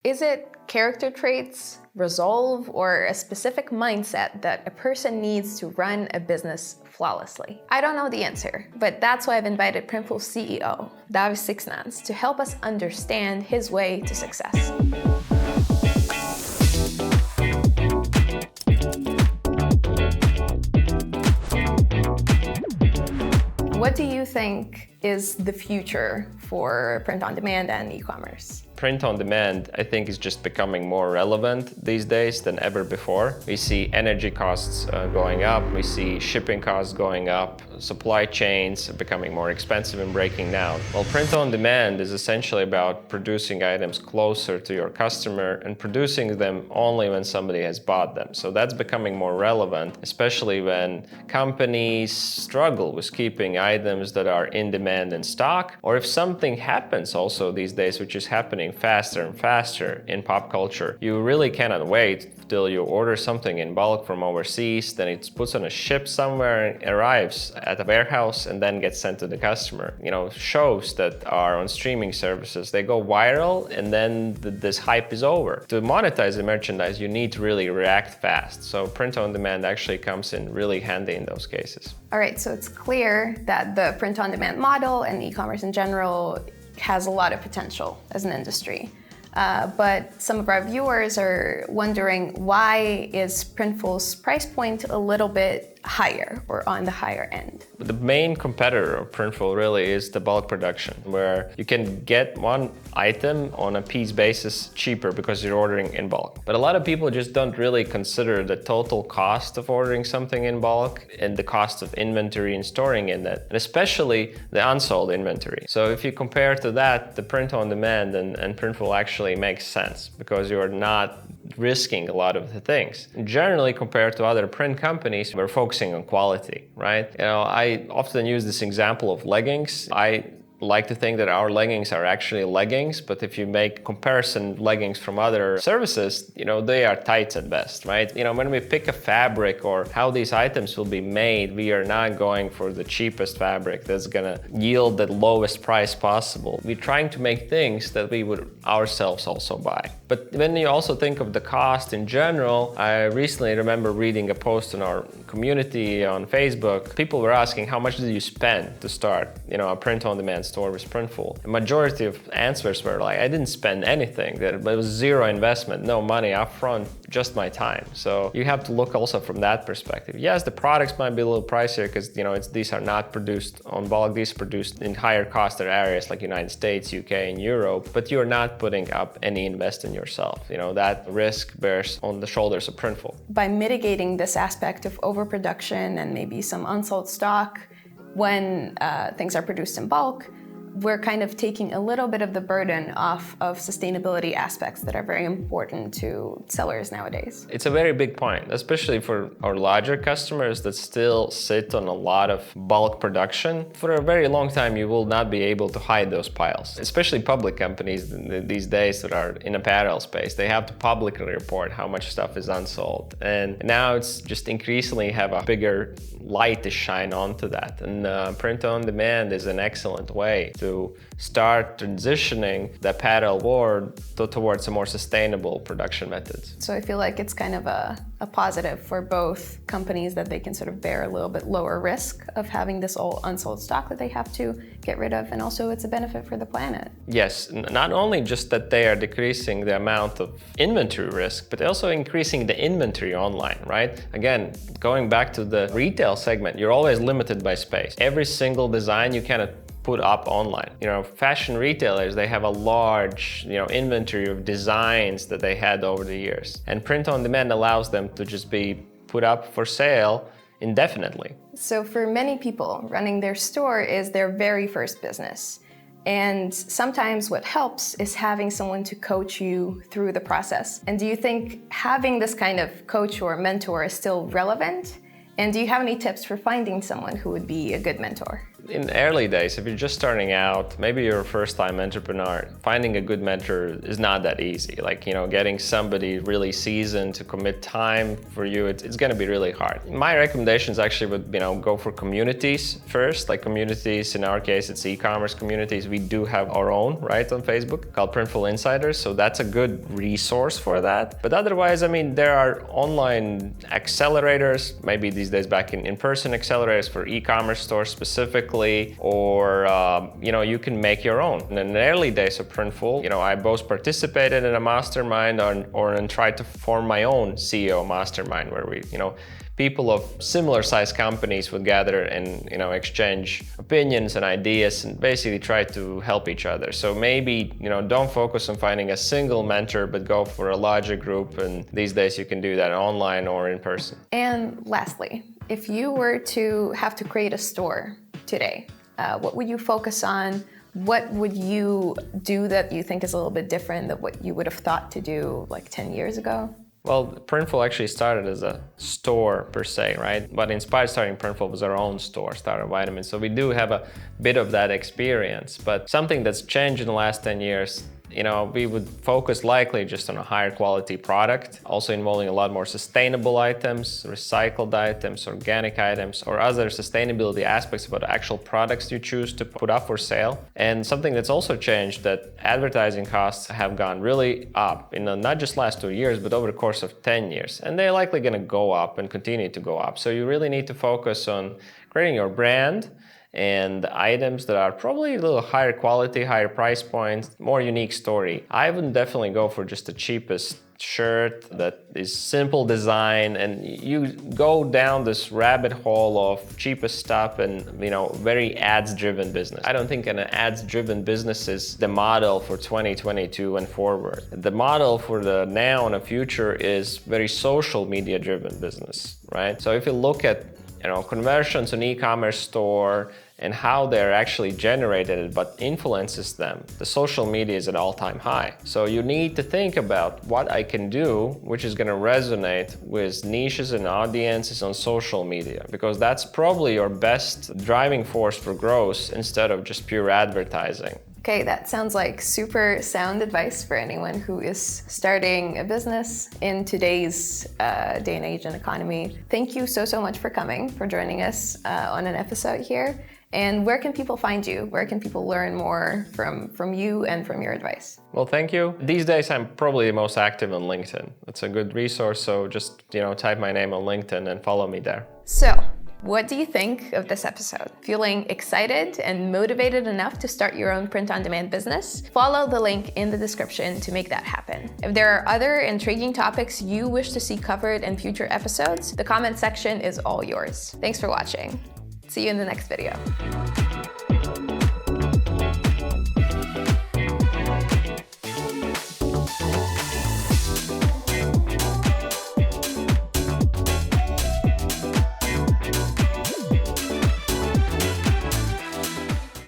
Is it character traits, resolve, or a specific mindset that a person needs to run a business flawlessly? I don't know the answer, but that's why I've invited Printful CEO, Siksnans, to help us understand his way to success. What do you think is the future for print on demand and e-commerce? Print on demand, I think, is just becoming more relevant these days than ever before. We see energy costs going up, we see shipping costs going up, supply chains are becoming more expensive and breaking down. Well, print on demand is essentially about producing items closer to your customer and producing them only when somebody has bought them. So that's becoming more relevant, especially when companies struggle with keeping items that are in demand in stock, or if something happens also these days, which is happening faster and faster in pop culture. You really cannot wait till you order something in bulk from overseas, then it's put on a ship somewhere and arrives at a warehouse and then gets sent to the customer. You know, shows that are on streaming services, they go viral and then this hype is over. To monetize the merchandise, you need to really react fast. So print on demand actually comes in really handy in those cases. All right, so it's clear that the print on demand model and e-commerce in general has a lot of potential as an industry. But some of our viewers are wondering, why is Printful's price point a little bit higher or on the higher end? The main competitor of Printful really is the bulk production, where you can get one item on a piece basis cheaper because you're ordering in bulk. But a lot of people just don't really consider the total cost of ordering something in bulk and the cost of inventory and storing in that, and especially the unsold inventory. So if you compare to that, the print on demand and Printful actually makes sense because you are not risking a lot of the things. Generally, compared to other print companies, we're focusing on quality, right? You know, I often use this example of leggings. I like to think that our leggings are actually leggings, but if you make comparison leggings from other services, you know, they are tights at best, right? You know, when we pick a fabric or how these items will be made, we are not going for the cheapest fabric that's gonna yield the lowest price possible. We're trying to make things that we would ourselves also buy. But when you also think of the cost in general, I recently remember reading a post in our community on Facebook. People were asking, how much did you spend to start, you know, a print on demand store with Printful? The majority of answers were like, I didn't spend anything. There was zero investment, no money upfront, just my time. So you have to look also from that perspective. Yes, the products might be a little pricier because, you know, these are not produced on bulk. These are produced in higher cost areas like United States, UK, and Europe, but you're not putting up any invest in yourself. You know, that risk bears on the shoulders of Printful. By mitigating this aspect of overproduction and maybe some unsold stock when things are produced in bulk, we're kind of taking a little bit of the burden off of sustainability aspects that are very important to sellers nowadays. It's a very big point, especially for our larger customers that still sit on a lot of bulk production. For a very long time, you will not be able to hide those piles, especially public companies these days that are in apparel space. They have to publicly report how much stuff is unsold. And now it's just increasingly have a bigger light to shine onto that. And print on demand is an excellent way to start transitioning the apparel world towards a more sustainable production methods. So I feel like it's kind of a positive for both companies that they can sort of bear a little bit lower risk of having this old unsold stock that they have to get rid of, and also it's a benefit for the planet. Yes, not only just that they are decreasing the amount of inventory risk, but also increasing the inventory online, right? Again, going back to the retail segment, you're always limited by space. Every single design you cannot put up online. You know, fashion retailers, they have a large, you know, inventory of designs that they had over the years. And print on demand allows them to just be put up for sale indefinitely. So for many people, running their store is their very first business. And sometimes what helps is having someone to coach you through the process. And do you think having this kind of coach or mentor is still relevant? And do you have any tips for finding someone who would be a good mentor? in early days, if you're just starting out, maybe you're a first-time entrepreneur, finding a good mentor is not that easy. Like, getting somebody really seasoned to commit time for you, it's gonna be really hard. My recommendations actually would, go for communities first, like communities, in our case, it's e-commerce communities. We do have our own, right, on Facebook called Printful Insiders, so that's a good resource for that. But otherwise, there are online accelerators, maybe these days back in person accelerators for e-commerce stores specifically, or you can make your own. In the early days of Printful, I both participated in a mastermind and tried to form my own CEO mastermind where we, people of similar sized companies would gather and exchange opinions and ideas and basically try to help each other. So maybe don't focus on finding a single mentor, but go for a larger group, and these days you can do that online or in person. And lastly, if you were to have to create a store today, what would you focus on? What would you do that you think is a little bit different than what you would have thought to do like 10 years ago? Well, Printful actually started as a store per se, right? What inspired starting Printful was our own store, Starter Vitamins. So we do have a bit of that experience, but something that's changed in the last 10 years, we would focus likely just on a higher quality product, also involving a lot more sustainable items, recycled items, organic items, or other sustainability aspects about the actual products you choose to put up for sale. And something that's also changed, that advertising costs have gone really up in not just last 2 years, but over the course of 10 years. And they're likely gonna go up and continue to go up. So you really need to focus on creating your brand and items that are probably a little higher quality, higher price points, more unique story. I would definitely go for just the cheapest shirt that is simple design, and you go down this rabbit hole of cheapest stuff and very ads driven business. I don't think an ads driven business is the model for 2022 and forward. The model for the now and the future is very social media driven business, right? So if you look at conversions on e-commerce store and how they're actually generated, but influences them, the social media is at all-time high. So you need to think about what I can do, which is gonna resonate with niches and audiences on social media, because that's probably your best driving force for growth instead of just pure advertising. Okay, that sounds like super sound advice for anyone who is starting a business in today's day and age and economy. Thank you so much for coming, for joining us on an episode here. And where can people find you? Where can people learn more from you and from your advice? Well, thank you. These days, I'm probably the most active on LinkedIn. It's a good resource, so just type my name on LinkedIn and follow me there. So, what do you think of this episode? Feeling excited and motivated enough to start your own print-on-demand business? Follow the link in the description to make that happen. If there are other intriguing topics you wish to see covered in future episodes, the comment section is all yours. Thanks for watching. See you in the next video.